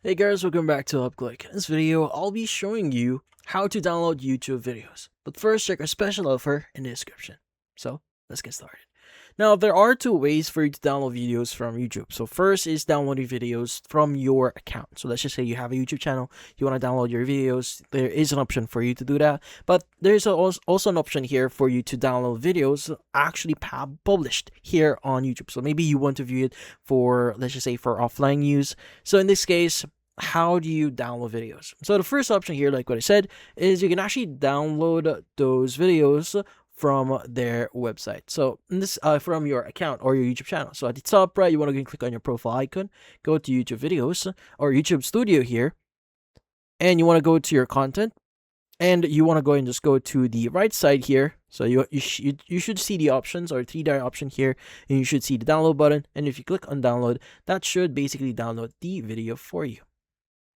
Hey guys, welcome back to UpClick. In this video, I'll be showing you how to download YouTube videos. But first, check our special offer in the description. So, let's get started. Now, there are two ways for you to download videos from YouTube. So first is downloading videos from your account. So let's just say you have a YouTube channel, you want to download your videos. There is an option for you to do that. But there's also an option here for you to download videos actually published here on YouTube. So maybe you want to view it for, let's just say, for offline use. So in this case, how do you download videos? So the first option here, like what I said, is you can actually download those videos from their website. So this from your account or your YouTube channel. So at the top right, you want to go and click on your profile icon, go to YouTube videos or YouTube Studio here, and you want to go to your content, and you want to go and just go to the right side here. So you should see the options or 3-dot option here, and you should see the download button. And if you click on download, that should basically download the video for you.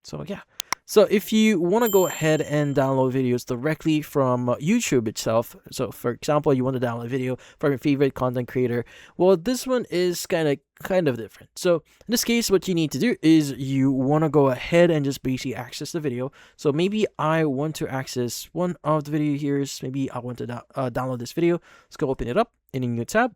So yeah. So if you want to go ahead and download videos directly from YouTube itself, so for example, you want to download a video from your favorite content creator, well, this one is kind of different. So in this case, what you need to do is you want to go ahead and just basically access the video. So maybe I want to access one of the video here. Maybe I want to download this video. Let's go open it up in a new tab.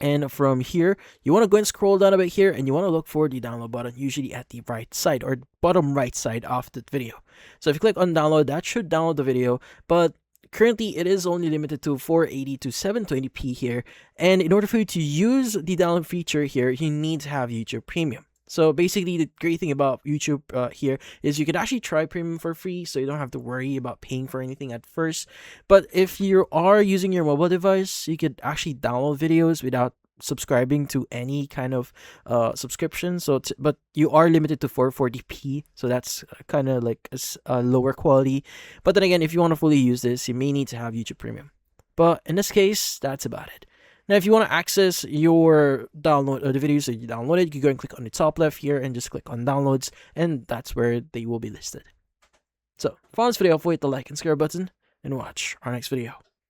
And from here, you want to go and scroll down a bit here, and you want to look for the download button, usually at the right side or bottom right side of the video. So if you click on download, that should download the video, but currently it is only limited to 480 to 720p here. And in order for you to use the download feature here, you need to have YouTube Premium. So basically, the great thing about YouTube here is you could actually try Premium for free, so you don't have to worry about paying for anything at first. But if you are using your mobile device, you could actually download videos without subscribing to any kind of subscription. But you are limited to 440p, so that's kind of like a lower quality. But then again, if you want to fully use this, you may need to have YouTube Premium. But in this case, that's about it. Now, if you want to access your download the videos that you downloaded, you can go and click on the top left here and just click on downloads, and that's where they will be listed. So, for this video, hit the like and subscribe button, and watch our next video.